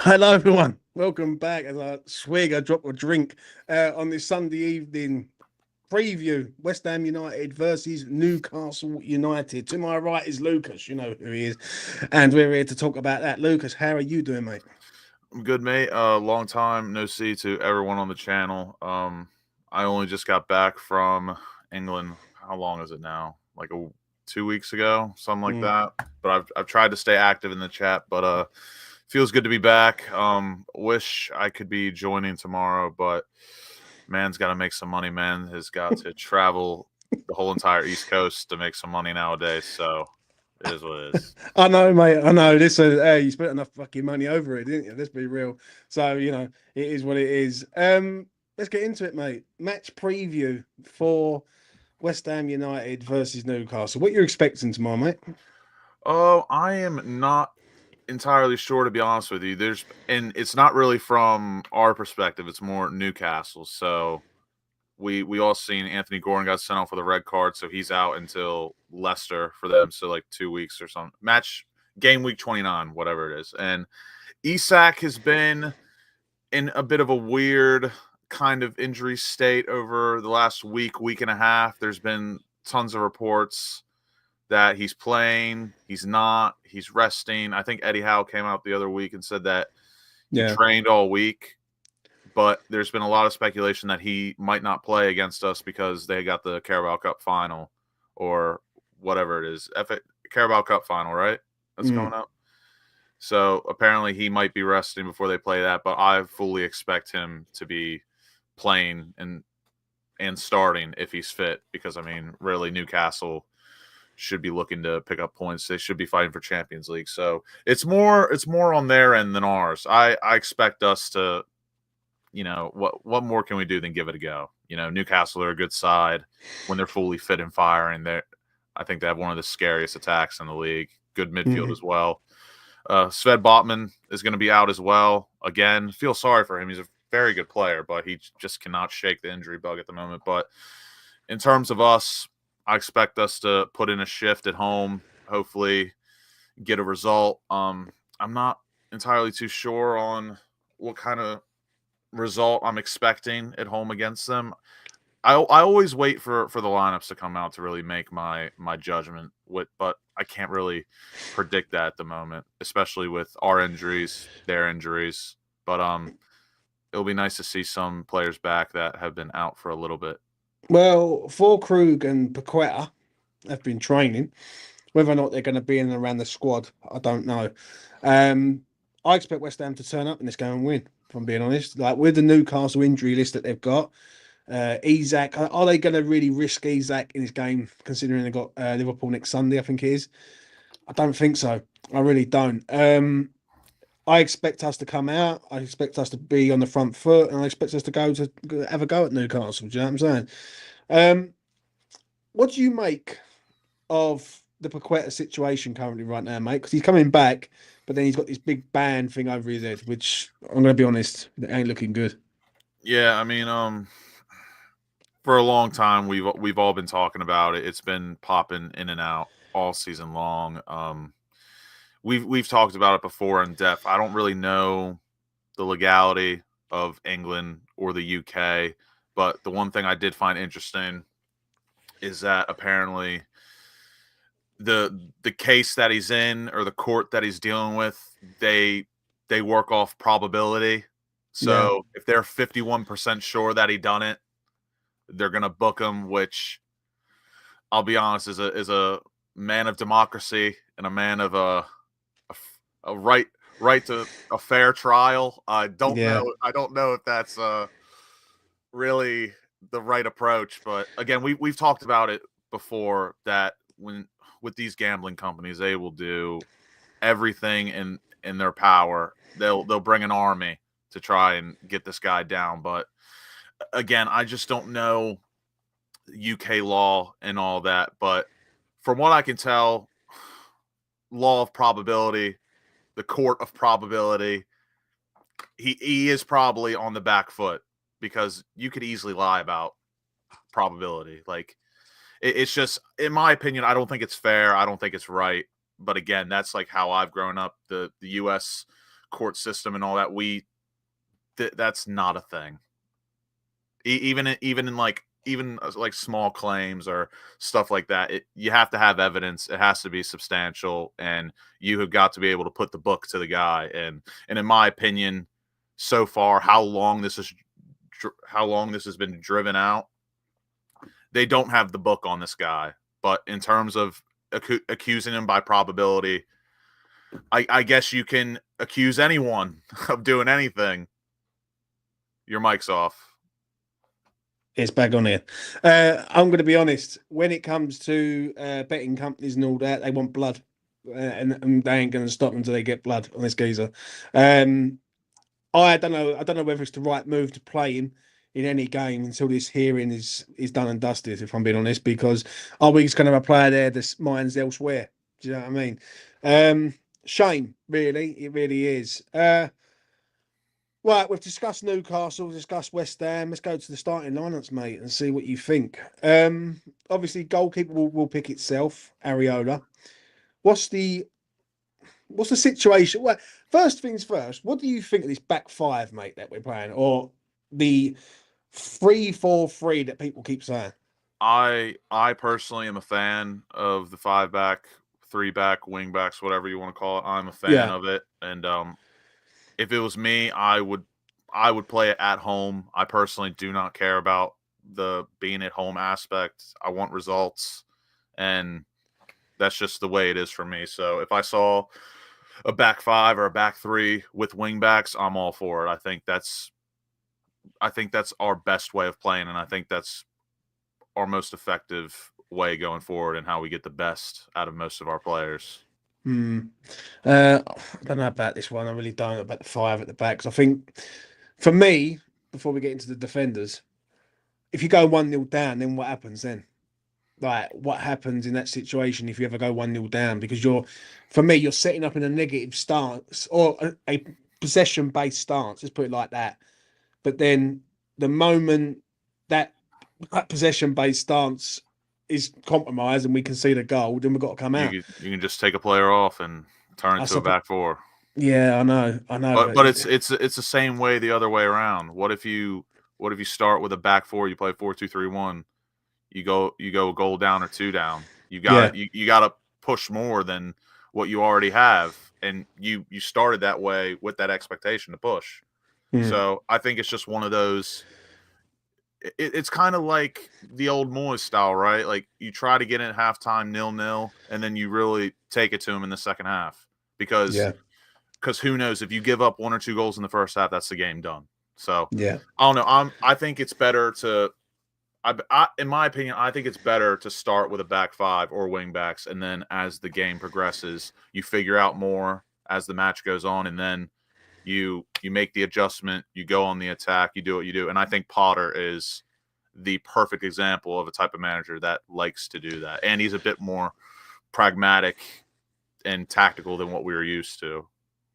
Hello, everyone. Welcome back. As I drop a drink on this Sunday evening preview. West Ham United versus Newcastle United. To my right is Lucas. You know who he is, and we're here to talk about that. Lucas, how are you doing, mate? I'm good, mate. Long time no see to everyone on the channel. I only just got back from England. How long is it now? 2 weeks ago, something like Mm. that. But I've tried to stay active in the chat. But feels good to be back. Wish I could be joining tomorrow, but man's got to make some money. Man has got to travel the whole entire East Coast to make some money nowadays. So it is what it is. I know, mate. I know. Listen, you spent enough fucking money over it, didn't you? Let's be real. So it is what it is. Let's get into it, mate. Match preview for West Ham United versus Newcastle. What you're expecting tomorrow, mate? Oh, I am not entirely sure, to be honest with you. And it's not really from our perspective, it's more Newcastle. So we all seen Anthony Gordon got sent off with a red card, so he's out until Leicester for them, so like 2 weeks or something. Game week 29, whatever it is. And Isak has been in a bit of a weird kind of injury state over the last week and a half. There's been tons of reports that he's playing, he's not, he's resting. I think Eddie Howe came out the other week and said that he trained all week, but there's been a lot of speculation that he might not play against us because they got the Carabao Cup final or whatever it is. Carabao Cup final, right? That's coming up. So apparently he might be resting before they play that, but I fully expect him to be playing and starting if he's fit, because I mean, really, Newcastle should be looking to pick up points. They should be fighting for Champions League. So it's more on their end than ours. I expect us to, what more can we do than give it a go? Newcastle are a good side when they're fully fit and firing. I think they have one of the scariest attacks in the league. Good midfield as well. Sved Botman is going to be out as well. Again, feel sorry for him. He's a very good player, but he just cannot shake the injury bug at the moment. But in terms of us, I expect us to put in a shift at home, hopefully get a result. I'm not entirely too sure on what kind of result I'm expecting at home against them. I always wait for the lineups to come out to really make my judgment, but I can't really predict that at the moment, especially with our injuries, their injuries. But it'll be nice to see some players back that have been out for a little bit. Well, Krug and Paqueta have been training. Whether or not they're going to be in and around the squad, I don't know. I expect West Ham to turn up in this game and win, if I'm being honest. Like with the Newcastle injury list that they've got, Isak, are they going to really risk Isak in this game, considering they've got Liverpool next Sunday, I think it is? I don't think so. I really don't. I expect us to come out. I expect us to be on the front foot, and I expect us to have a go at Newcastle. Do you know what I'm saying? What do you make of the Paqueta situation currently right now, mate? Because he's coming back, but then he's got this big band thing over his head, which I'm going to be honest, it ain't looking good. Yeah, I mean, for a long time we've all been talking about it. It's been popping in and out all season long. We've talked about it before in depth. I don't really know the legality of England or the UK, but the one thing I did find interesting is that apparently the case that he's in, or the court that he's dealing with, they work off probability. So if they're 51% sure that he done it, they're gonna book him, which I'll be honest, is a man of democracy and a man of a right to a fair trial. I don't know if that's really the right approach, but again, we've talked about it before, that when with these gambling companies, they will do everything in their power. They'll bring an army to try and get this guy down. But again, I just don't know UK law and all that. But from what I can tell, law of probability, the court of probability, he is probably on the back foot, because you could easily lie about probability. Like, it's just, in my opinion, I don't think it's fair. I don't think it's right. But again, that's like how I've grown up. The U.S. court system and all that, that's not a thing. Even in like small claims or stuff like that, you have to have evidence. It has to be substantial, and you have got to be able to put the book to the guy. And in my opinion, so far, how long this has been driven out, they don't have the book on this guy. But in terms of accusing him by probability, I guess you can accuse anyone of doing anything. Your mic's off. It's back on here. I'm going to be honest. When it comes to betting companies and all that, they want blood, and they ain't going to stop until they get blood on this geezer. I don't know. I don't know whether it's the right move to play him in any game until this hearing is done and dusted. If I'm being honest, because are we just going to have a player there that's mind's elsewhere? Do you know what I mean? Shame, really. It really is. Right, we've discussed Newcastle, we've discussed West Ham. Let's go to the starting lineups, mate, and see what you think. Obviously, goalkeeper will pick itself, Areola. What's the situation? Well, first things first, what do you think of this back five, mate, that we're playing, or the 3-4-3 that people keep saying? I personally am a fan of the 5-back, 3-back, wing backs, whatever you want to call it. I'm a fan of it, and if it was me, I would play it at home. I personally do not care about the being at home aspect. I want results, and that's just the way it is for me. So if I saw a back five or a back three with wing backs, I'm all for it. I think that's our best way of playing, and I think that's our most effective way going forward and how we get the best out of most of our players. I don't know about this one. I really don't know about the five at the back. Because I think, for me, before we get into the defenders, if you go 1-0 down, then what happens then? Like, what happens in that situation if you ever go 1-0 down? Because for me, you're setting up in a negative stance or a possession-based stance. Let's put it like that. But then the moment that possession-based stance is compromised and we can see the goal, then we've got to come out. You can just take a player off and turn it to a back four. Yeah, I know. But it's the same way the other way around. What if you start with a back four? You play 4-2-3-1. You go a goal down or two down. You got to push more than what you already have, and you started that way with that expectation to push. So I think it's just one of those. It's kind of like the old Moyes style, right? Like you try to get in at halftime 0-0, and then you really take it to them in the second half because who knows, if you give up 1 or 2 goals in the first half, that's the game done. So I don't know. I think it's better to. In my opinion, I think it's better to start with a back five or wing backs, and then as the game progresses, you figure out more as the match goes on, and then you make the adjustment, you go on the attack, you do what you do. And I think Potter is the perfect example of a type of manager that likes to do that. And he's a bit more pragmatic and tactical than what we were used to.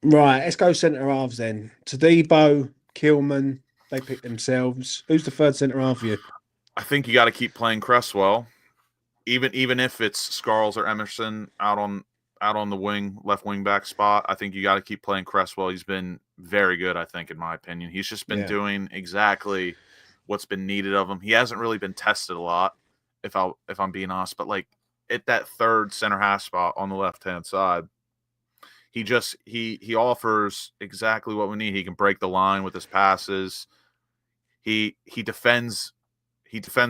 Right, let's go centre halves then. Todibo, Kilman, they pick themselves. Who's the third centre half for you? I think you got to keep playing Cresswell, even if it's Scarles or Emerson out on the left wing back spot. I think you got to keep playing Cresswell. He's been very good, I think, in my opinion. He's just been doing exactly what's been needed of him. He hasn't really been tested a lot, if I'm being honest. But like at that third center half spot on the left hand side, he offers exactly what we need. He can break the line with his passes. He defends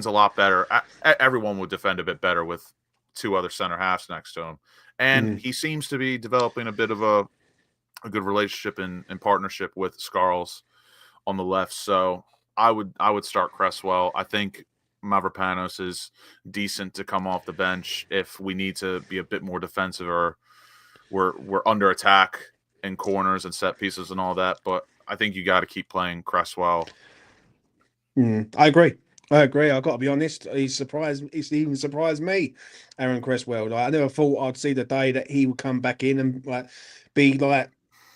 a lot better. Everyone would defend a bit better with 2 other center halves next to him. And he seems to be developing a bit of a good relationship and partnership with Scarles on the left. So I would start Cresswell. I think Mavropanos is decent to come off the bench if we need to be a bit more defensive or we're under attack in corners and set pieces and all that. But I think you got to keep playing Cresswell. I agree. I've got to be honest. He's even surprised me, Aaron Cresswell. Like, I never thought I'd see the day that he would come back in and be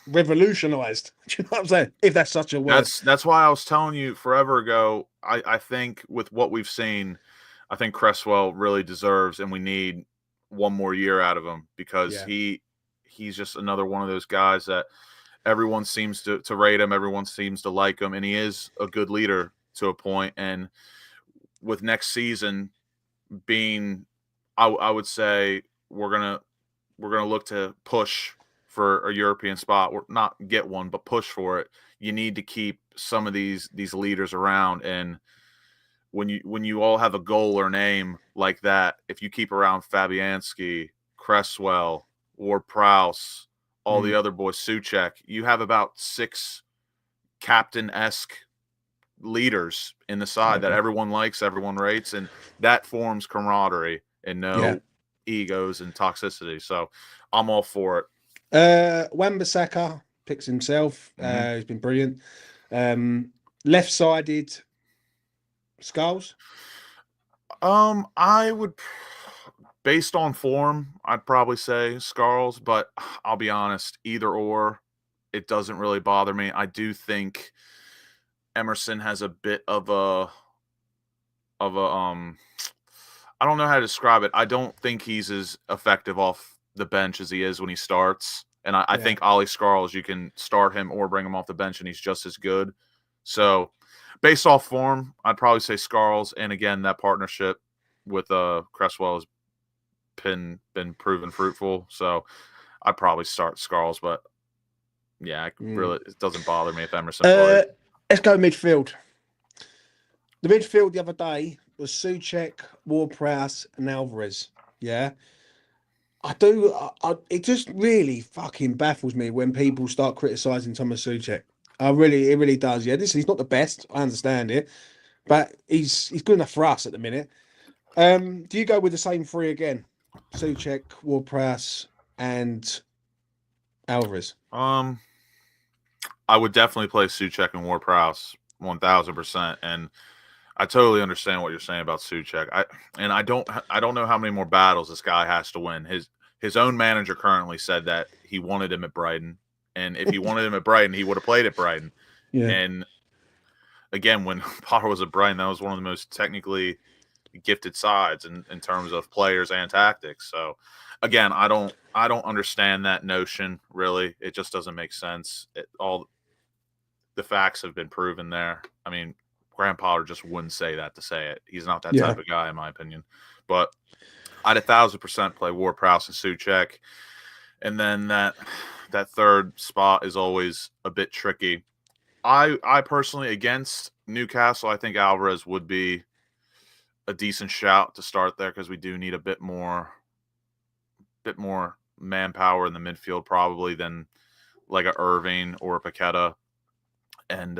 revolutionized. Do you know what I'm saying? If that's such a word. That's why I was telling you forever ago. I think with what we've seen, I think Cresswell really deserves, and we need one more year out of him because he's just another one of those guys that everyone seems to rate him. Everyone seems to like him, and he is a good leader to a point. And with next season being, I would say we're gonna look to push for a European spot, or not get one, but push for it. You need to keep some of these leaders around, and when you all have a goal or an aim like that, if you keep around Fabianski, Cresswell, Ward-Prowse, all the other boys, Souček, you have about 6 captain-esque leaders in the side that everyone likes, everyone rates, and that forms camaraderie and no egos and toxicity. So I'm all for it. Wan-Bissaka picks himself. He's been brilliant. Left-sided Skulls. I would, based on form, I'd probably say Skulls, but I'll be honest, either or, it doesn't really bother me. I do think Emerson has a bit of a I don't know how to describe it. I don't think he's as effective off the bench as he is when he starts. And I think Ollie Skarls, you can start him or bring him off the bench, and he's just as good. So, based off form, I'd probably say Skarls. And again, that partnership with Cresswell has been proven fruitful. So, I'd probably start Skarls. But yeah, really, it doesn't bother me if Emerson plays. Let's go midfield. The midfield the other day was Souček, Ward-Prowse, and Alvarez. Yeah. It just really fucking baffles me when people start criticising Thomas Souček. It really does. Yeah, he's not the best. I understand it, but he's good enough for us at the minute. Do you go with the same 3 again? Souček, Ward-Prowse, and Alvarez. I would definitely play Souček and Ward-Prowse 1000%, and I totally understand what you're saying about Souček. I don't know how many more battles this guy has to win. His own manager currently said that he wanted him at Brighton, and if he wanted him at Brighton, he would have played at Brighton. Yeah. And again, when Potter was at Brighton, that was one of the most technically gifted sides in terms of players and tactics. So again, I don't understand that notion, really. It just doesn't make sense. All the facts have been proven there. I mean, Graham Potter just wouldn't say that to say it. He's not that type of guy, in my opinion. But I'd 1000% play Ward-Prowse and Souček. And then that third spot is always a bit tricky. I personally, against Newcastle, I think Alvarez would be a decent shout to start there, because we do need a bit more manpower in the midfield probably than like a Irving or a Paqueta. And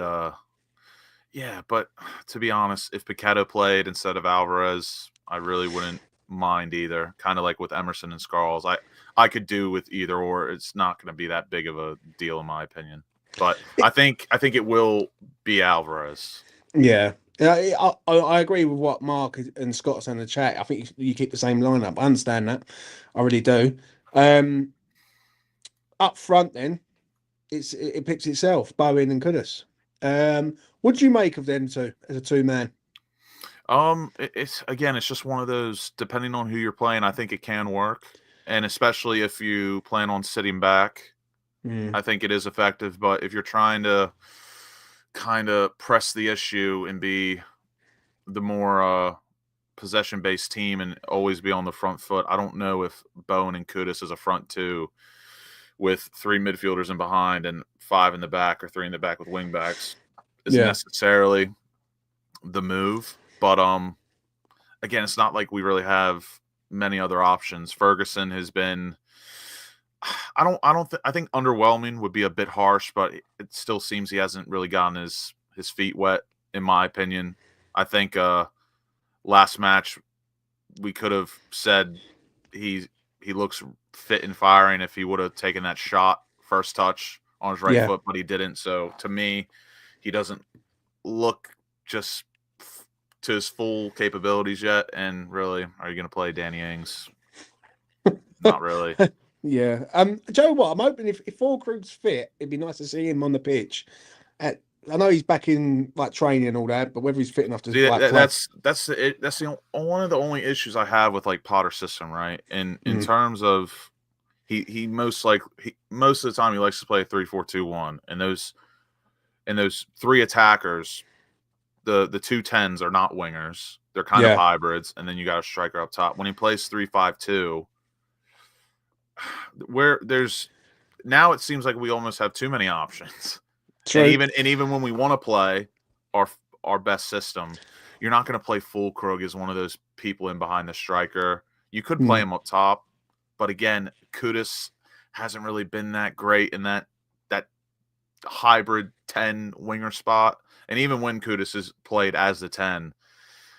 yeah, but to be honest, if Paqueta played instead of Alvarez, I really wouldn't mind either. Kind of like with Emerson and Skarls. I could do with either or. It's not going to be that big of a deal in my opinion. But I think it will be Alvarez. Yeah. I agree with what Mark and Scott said in the chat. I think you keep the same lineup. I understand that. I really do. Up front then, it picks itself, Bowen and Kudus. What do you make of them two as a 2-man? It's just one of those, depending on who you're playing, I think it can work. And especially if you plan on sitting back, I think it is effective. But if you're trying to kind of press the issue and be the more possession-based team and always be on the front foot, I don't know if Bowen and Kudus as a front 2 with 3 midfielders in behind and 5 in the back, or 3 in the back with wing backs, is necessarily the move. But again, it's not like we really have many other options. Ferguson has been, I think underwhelming would be a bit harsh, but it still seems he hasn't really gotten his feet wet, in my opinion. I think last match we could have said he looks fit and firing if he would have taken that shot first touch on his right foot, but he didn't. So to me, he doesn't look just to his full capabilities yet. And really, are you going to play Danny Ings? Not really. Yeah. Joe, what I'm hoping if Fulkrug's fit, it'd be nice to see him on the pitch. I know he's back in like training and all that, but whether he's fit enough to that's one of the only issues I have with like Potter's system, right? In terms of He most of the time he likes to play 3-4-2-1, and those three attackers, the 2 10s are not wingers. They're kind of Yeah, hybrids, and then you got a striker up top. When he plays 3-5-2, where there's now it seems like we almost have too many options. true. And even when we want to play our best system, you're not going to play full Krug as one of those people in behind the striker. You could play him up top, but again, Kudus hasn't really been that great in that hybrid 10 winger spot. And even when Kudus has played as the 10,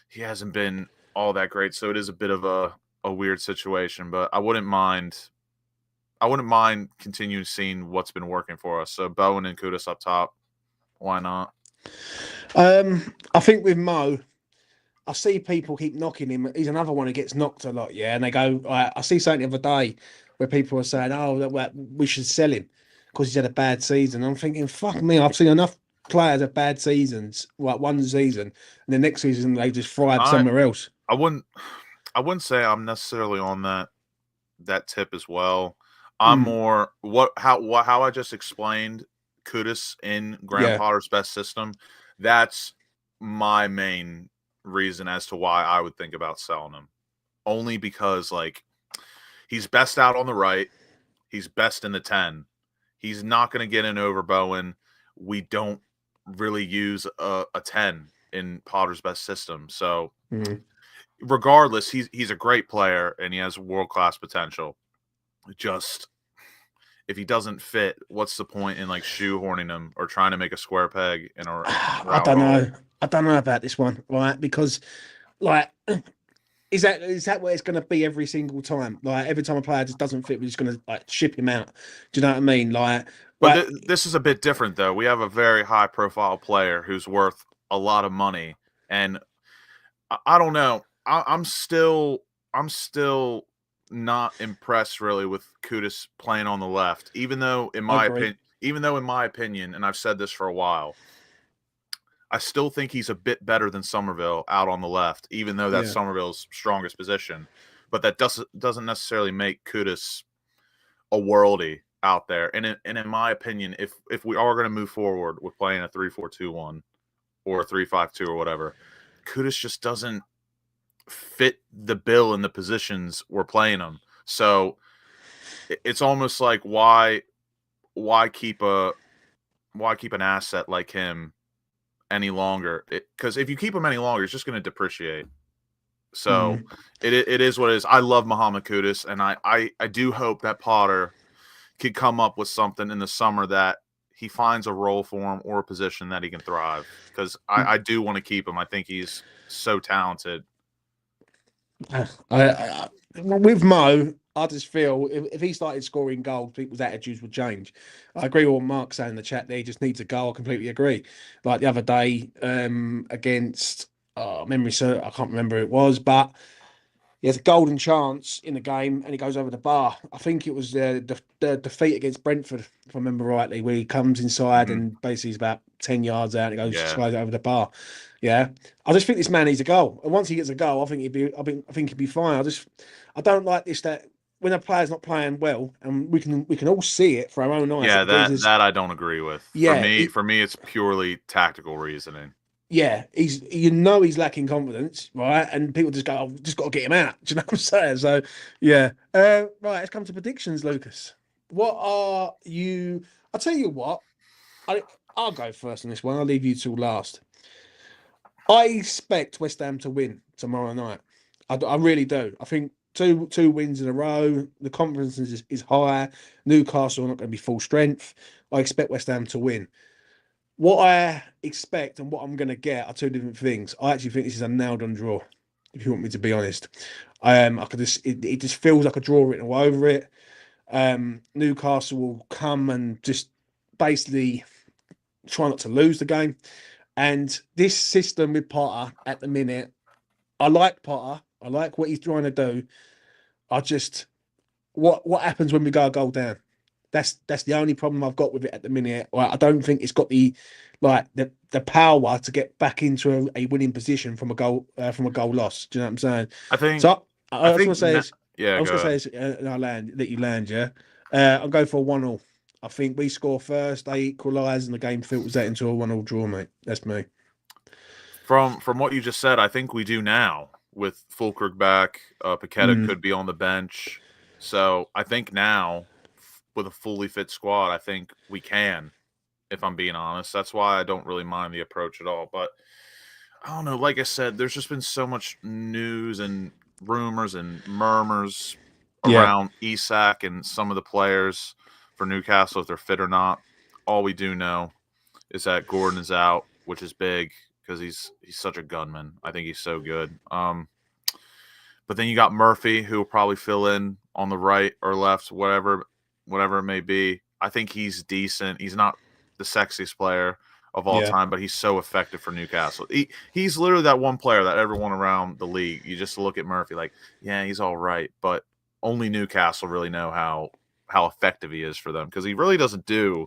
he hasn't been all that great. So it is a bit of a weird situation, but I wouldn't mind continuing seeing what's been working for us. So Bowen and Kudus up top, why not? I think with Mo, I see people keep knocking him. He's another one who gets knocked a lot, yeah. And they go, I see something the other day where people are saying, "Oh, we should sell him because he's had a bad season." I'm thinking, fuck me, I've seen enough players have bad seasons, like one season, and the next season they just thrive somewhere else. I wouldn't say I'm necessarily on that tip as well. I'm more how I just explained Kudus in Graham Potter's best system. That's my main reason as to why I would think about selling him. Only because like he's best out on the right, he's best in the 10. He's not going to get in over Bowen. We don't really use a 10 in Potter's best system. So regardless, he's a great player and he has world-class potential. Just if he doesn't fit, what's the point in like shoehorning him or trying to make a square peg in a I don't know. I don't know about this one, right? Because like is that where it's going to be every single time? Like every time a player just doesn't fit, we're just going to like ship him out. Do you know what I mean? Like, but this is a bit different though. We have a very high-profile player who's worth a lot of money, and I don't know. I'm still not impressed really with Kudus playing on the left, even though in my opinion, and I've said this for a while, I still think he's a bit better than Somerville out on the left, even though that's Somerville's strongest position. But that doesn't necessarily make Kudus a worldie out there. And in my opinion, if we are going to move forward with playing a 3-4-2-1 or a 3-5-2 or whatever, Kudus just doesn't fit the bill in the positions we're playing him. So it's almost like why keep an asset like him any longer? Because if you keep him any longer, it's just going to depreciate. So it is what it is. I love Mohamed Kudus, and I do hope that Potter could come up with something in the summer that he finds a role for him or a position that he can thrive. Because I do want to keep him. I think he's so talented. With Mo, I just feel if he started scoring goals, people's attitudes would change. I agree with what Mark's saying in the chat there. He just needs a goal. I completely agree. Like the other day against memory, so I can't remember who it was, but he has a golden chance in the game and he goes over the bar. I think it was the defeat against Brentford, if I remember rightly, where he comes inside and basically he's about 10 yards out and he goes slides over the bar. Yeah. I just think this man needs a goal. And once he gets a goal, I think he'd be fine. I don't like this that when a player's not playing well, and we can all see it for our own eyes. Yeah, that I don't agree with. Yeah, for me, it's purely tactical reasoning. Yeah, he's lacking confidence, right? And people just go, "I've just got to get him out." Do you know what I'm saying? So, yeah. Right, let's come to predictions, Lucas. What are you? I'll tell you what. I'll go first on this one. I'll leave you till last. I expect West Ham to win tomorrow night. I really do. I think two wins in a row. The confidence is high. Newcastle are not going to be full strength. I expect West Ham to win. What I expect and what I'm going to get are two different things. I actually think this is a nailed-on draw, if you want me to be honest. It just feels like a draw written all over it. Newcastle will come and just basically try not to lose the game. And this system with Potter at the minute, I like Potter. I like what he's trying to do. What happens when we go a goal down? That's the only problem I've got with it at the minute. I don't think it's got the power to get back into a winning position from a goal loss. Do you know what I'm saying? I think. So I was think going to say Yeah, I was go gonna ahead. say let you land, yeah. I'll go for a 1-1. I think we score first, they equalise, and the game filters that into a 1-1 draw, mate. That's me. From what you just said, I think we do now with Fulkrug back. Paqueta Mm, could be on the bench, so I think now with a fully fit squad, I think we can. If I'm being honest, that's why I don't really mind the approach at all. But I don't know. Like I said, there's just been so much news and rumors and murmurs yeah, around Isak and some of the players for Newcastle, if they're fit or not. All we do know is that Gordon is out, which is big because he's such a gunman. I think he's so good. But then you got Murphy, who will probably fill in on the right or left, whatever it may be. I think he's decent. He's not the sexiest player of all yeah. time, but he's so effective for Newcastle. He's literally that one player that everyone around the league, you just look at Murphy like, yeah, he's all right, but only Newcastle really know how effective he is for them because he really doesn't do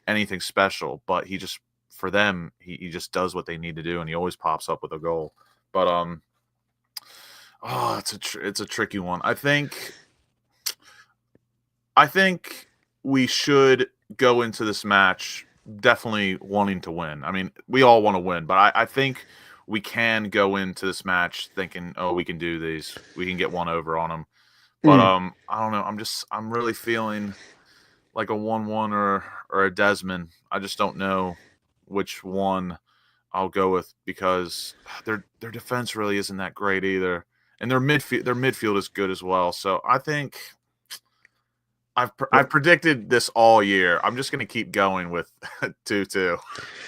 anything special, but he just for them he just does what they need to do, and he always pops up with a goal. But oh, it's a tricky one. I think we should go into this match definitely wanting to win. I mean, we all want to win, but I think we can go into this match thinking, oh, we can do these. We can get one over on them. But Mm. I don't know. I'm really feeling like a 1-1 or a Desmond. I just don't know which one I'll go with because their defense really isn't that great either, and their midfield is good as well. So I think I've predicted this all year. I'm just going to keep going with 2-2.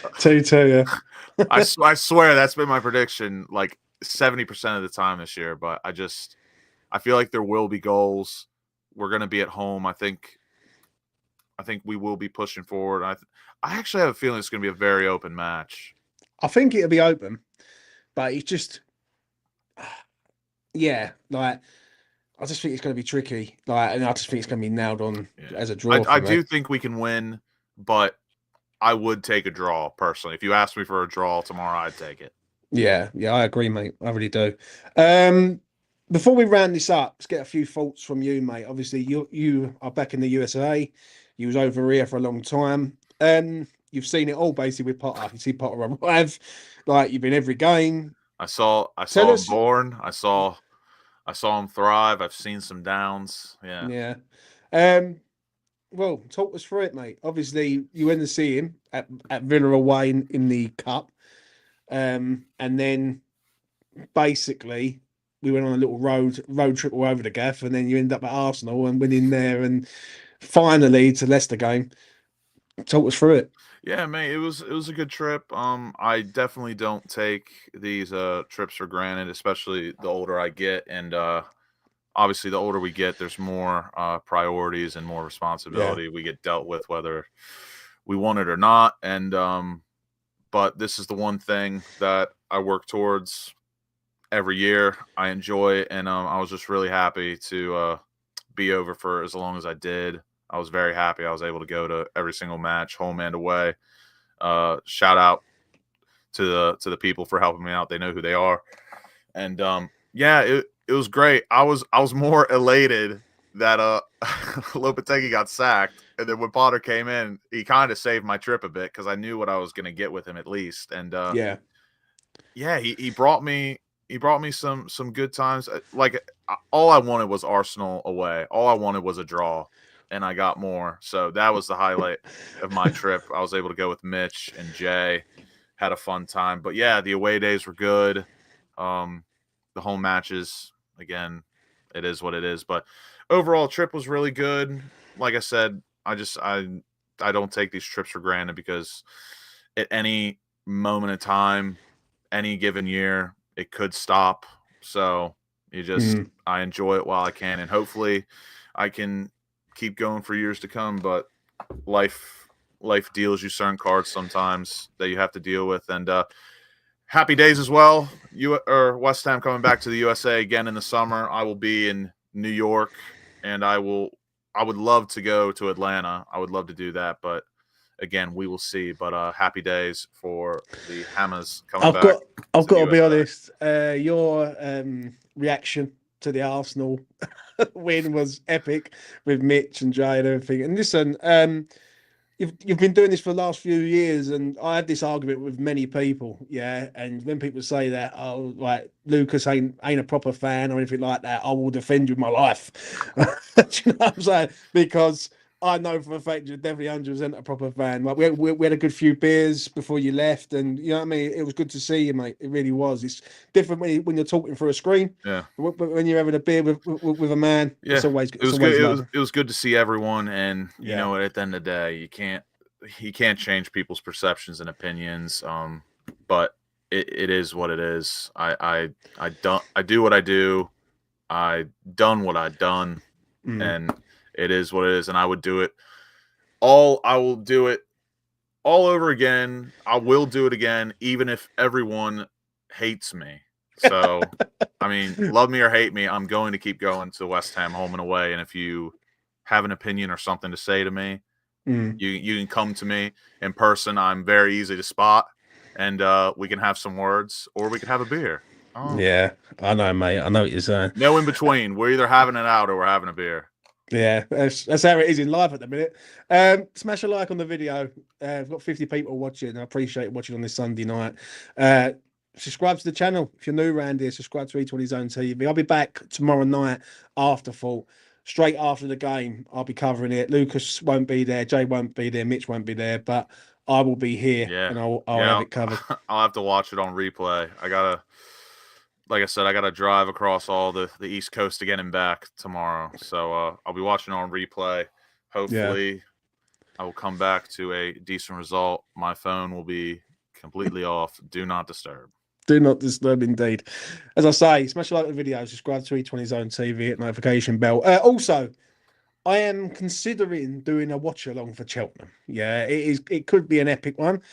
2-2, yeah. I swear that's been my prediction like 70% of the time this year. But I feel like there will be goals. We're going to be at home. I think we will be pushing forward. I actually have a feeling it's going to be a very open match. I think it'll be open, but it's just, yeah, like I just think it's going to be tricky. Like, and I just think it's going to be nailed on Yeah. as a draw I for me. do think we can win, but I would take a draw personally. If you asked me for a draw tomorrow, I'd take it. Yeah, I agree, mate. I really do. Um, Before we round this up, let's get a few thoughts from you, mate. Obviously, you are back in the USA. You was over here for a long time. You've seen it all basically with Potter. You see Potter arrive, like you've been every game. I saw Tell him us, born. I saw him thrive. I've seen some downs. Yeah. yeah. Um, well, talk us through it, mate. Obviously, you went to see him at Villa away in the cup, and then basically we went on a little road trip all over the gaff, and then you end up at Arsenal and winning there, and finally to Leicester game. Talk us through it. Yeah, mate, it was a good trip. I definitely don't take these trips for granted, especially the older I get, and obviously the older we get, there's more priorities and more Yeah, responsibility we get dealt with, whether we want it or not. And but this is the one thing that I work towards every year. I enjoy, and I was just really happy to be over for as long as I did. I was very happy. I was able to go to every single match, home and away. Shout out to the people for helping me out. They know who they are, and yeah, it was great. I was more elated that Lopetegui got sacked, and then when Potter came in, he kind of saved my trip a bit because I knew what I was going to get with him at least, and yeah, yeah, he brought me some good times. All I wanted was Arsenal away. All I wanted was a draw, and I got more. So that was the highlight of my trip. I was able to go with Mitch and Jay, had a fun time. But yeah, the away days were good. The home matches, again, it is what it is. But overall, trip was really good. Like I said, I don't take these trips for granted because at any moment of time, any given year, it could stop. So mm. I enjoy it while I can, and hopefully I can keep going for years to come. But life deals you certain cards sometimes that you have to deal with, and happy days as well. You or West Ham coming back to the USA again in the summer. I will be in New York, and I would love to go to Atlanta. I would love to do that, but again, we will see. But happy days for the Hammers coming I've back got I've to the got to be USA. honest. Your reaction to the Arsenal win was epic with Mitch and Jay and everything. And listen, you've been doing this for the last few years, and I had this argument with many people, yeah. And when people say that, oh, like Lucas ain't a proper fan or anything like that, I will defend you with my life. Do you know what I'm saying? Because I know for a fact you're definitely 100% a proper fan. Like we had a good few beers before you left, and you know what I mean. It was good to see you, mate. It really was. It's different when you're talking through a screen. Yeah. But when you're having a beer with a man, Yeah, it's always it was good. It was good to see everyone, and you know, at the end of the day, you can't change people's perceptions and opinions. But it is what it is. I do what I do. I done what I done, and it is what it is. And I will do it all over again. I will do it again, even if everyone hates me. So, I mean, love me or hate me, I'm going to keep going to West Ham home and away. And if you have an opinion or something to say to me, you can come to me in person. I'm very easy to spot, and we can have some words, or we can have a beer. Oh. Yeah, I know, mate. I know what you're saying. No in between. We're either having it out or we're having a beer. Yeah, that's how it is in life at the minute. Smash a like on the video. We've got 50 people watching. I appreciate watching on this Sunday night. Subscribe to the channel. If you're new around here, subscribe to E20 Zone TV. I'll be back tomorrow night after full. Straight after the game, I'll be covering it. Lucas won't be there. Jay won't be there. Mitch won't be there. But I will be here, and I'll have it covered. I'll have to watch it on replay. Like I said, I gotta drive across all the East Coast to get him back tomorrow. So I'll be watching on replay. Hopefully, I will come back to a decent result. My phone will be completely off. Do not disturb. Do not disturb, indeed. As I say, smash a like the video, subscribe to E20 Zone TV, hit notification bell. Also, I am considering doing a watch along for Cheltenham. Yeah, it could be an epic one.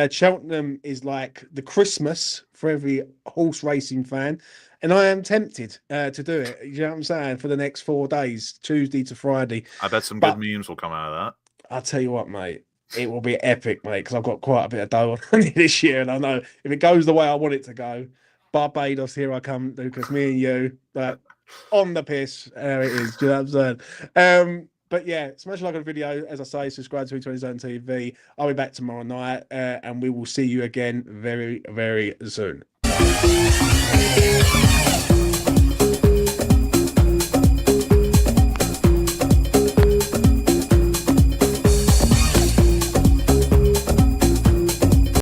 Cheltenham is like the Christmas for every horse racing fan, and I am tempted to do it. You know what I'm saying? For the next 4 days, Tuesday to Friday. I bet some good memes will come out of that. I'll tell you what, mate. It will be epic, mate, because I've got quite a bit of dough on it this year, and I know if it goes the way I want it to go, Barbados, here I come, Lucas, me and you, but on the piss, there it is. Do you know what I'm saying? But yeah, smash a like on the video. As I say, subscribe to E20 Zone TV. I'll be back tomorrow night, and we will see you again very, very soon.